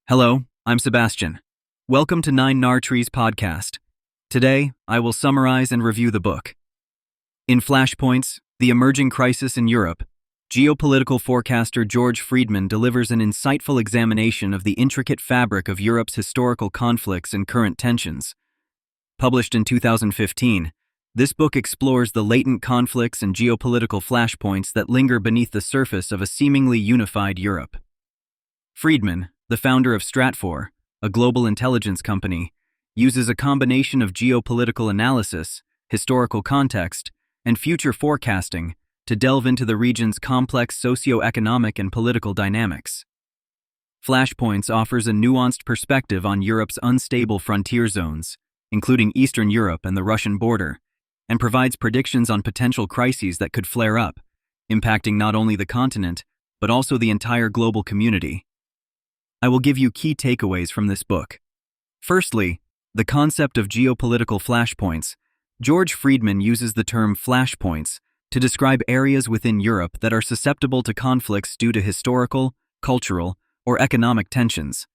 Hello, I'm Sebastian. Welcome to Nine Nar Trees podcast. Today, I will summarize and review the book. In Flashpoints, The Emerging Crisis in Europe, geopolitical forecaster George Friedman delivers an insightful examination of the intricate fabric of Europe's historical conflicts and current tensions. Published in 2015, this book explores the latent conflicts and geopolitical flashpoints that linger beneath the surface of a seemingly unified Europe. Friedman, the founder of Stratfor, a global intelligence company, uses a combination of geopolitical analysis, historical context, and future forecasting to delve into the region's complex socio-economic and political dynamics. Flashpoints offers a nuanced perspective on Europe's unstable frontier zones, including Eastern Europe and the Russian border, and provides predictions on potential crises that could flare up, impacting not only the continent, but also the entire global community. I will give you key takeaways from this book. Firstly, the concept of geopolitical flashpoints. George Friedman uses the term flashpoints to describe areas within Europe that are susceptible to conflicts due to historical, cultural, or economic tensions.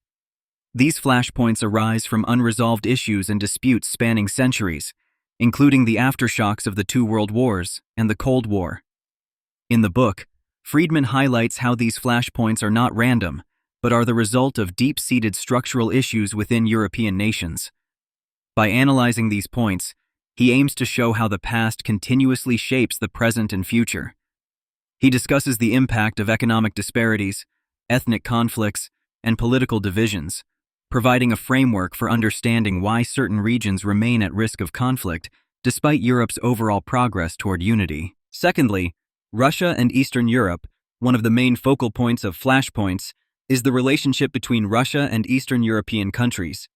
These flashpoints arise from unresolved issues and disputes spanning centuries, including the aftershocks of the two world wars and the Cold War. In the book, Friedman highlights how these flashpoints are not random, but are the result of deep-seated structural issues within European nations. By analyzing these points, he aims to show how the past continuously shapes the present and future. He discusses the impact of economic disparities, ethnic conflicts, and political divisions, providing a framework for understanding why certain regions remain at risk of conflict despite Europe's overall progress toward unity. Secondly, Russia and Eastern Europe, one of the main focal points of flashpoints, is the relationship between Russia and Eastern European countries.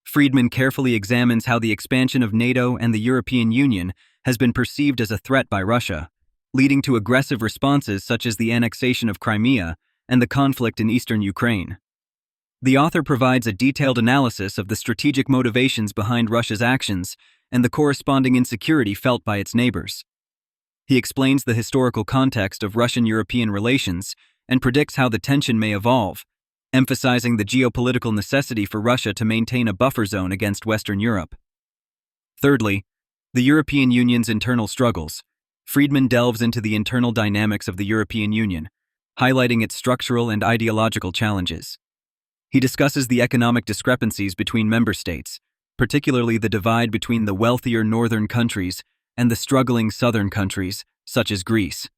Friedman carefully examines how the expansion of NATO and the European Union has been perceived as a threat by Russia, leading to aggressive responses such as the annexation of Crimea and the conflict in eastern Ukraine. The author provides a detailed analysis of the strategic motivations behind Russia's actions and the corresponding insecurity felt by its neighbors. He explains the historical context of Russian-European relations and predicts how the tension may evolve, emphasizing the geopolitical necessity for Russia to maintain a buffer zone against Western Europe. Thirdly, the European Union's internal struggles. Friedman delves into the internal dynamics of the European Union, highlighting its structural and ideological challenges. He discusses the economic discrepancies between member states, particularly the divide between the wealthier northern countries and the struggling southern countries, such as Greece.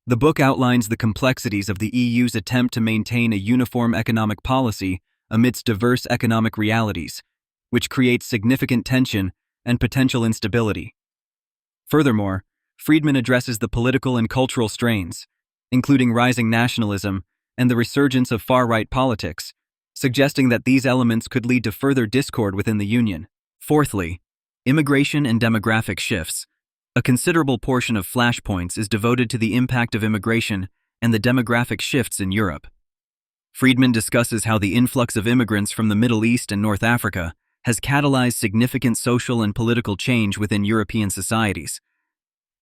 The book outlines the complexities of the EU's attempt to maintain a uniform economic policy amidst diverse economic realities, which creates significant tension and potential instability. Furthermore, Friedman addresses the political and cultural strains, including rising nationalism and the resurgence of far-right politics, suggesting that these elements could lead to further discord within the Union. Fourthly, immigration and demographic shifts. A considerable portion of Flashpoints is devoted to the impact of immigration and the demographic shifts in Europe. Friedman discusses how the influx of immigrants from the Middle East and North Africa has catalyzed significant social and political change within European societies.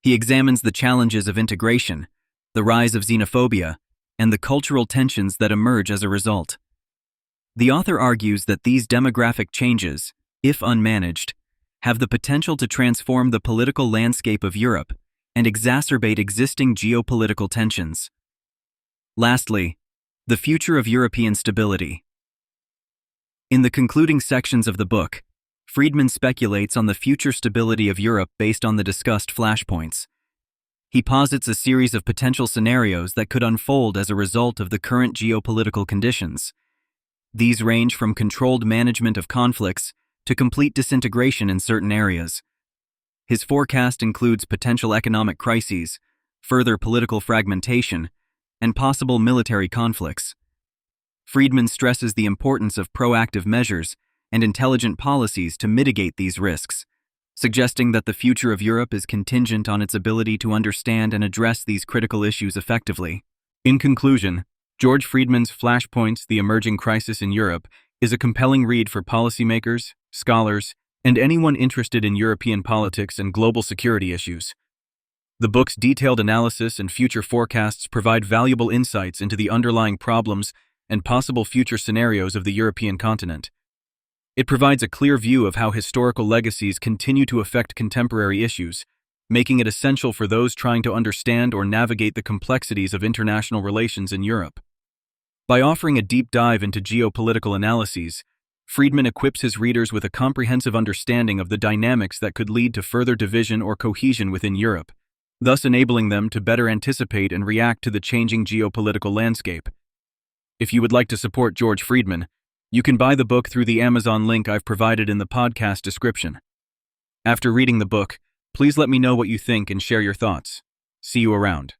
He examines the challenges of integration, the rise of xenophobia, and the cultural tensions that emerge as a result. The author argues that these demographic changes, if unmanaged, have the potential to transform the political landscape of Europe and exacerbate existing geopolitical tensions. Lastly, the future of European stability. In the concluding sections of the book, Friedman speculates on the future stability of Europe based on the discussed flashpoints. He posits a series of potential scenarios that could unfold as a result of the current geopolitical conditions. These range from controlled management of conflicts to complete disintegration in certain areas. His forecast includes potential economic crises, further political fragmentation, and possible military conflicts. Friedman stresses the importance of proactive measures and intelligent policies to mitigate these risks, suggesting that the future of Europe is contingent on its ability to understand and address these critical issues effectively. In conclusion, George Friedman's Flashpoints: The Emerging Crisis in Europe is a compelling read for policymakers, scholars, and anyone interested in European politics and global security issues. The book's detailed analysis and future forecasts provide valuable insights into the underlying problems and possible future scenarios of the European continent. It provides a clear view of how historical legacies continue to affect contemporary issues, making it essential for those trying to understand or navigate the complexities of international relations in Europe. By offering a deep dive into geopolitical analyses, Friedman equips his readers with a comprehensive understanding of the dynamics that could lead to further division or cohesion within Europe, thus enabling them to better anticipate and react to the changing geopolitical landscape. If you would like to support George Friedman, you can buy the book through the Amazon link I've provided in the podcast description. After reading the book, please let me know what you think and share your thoughts. See you around.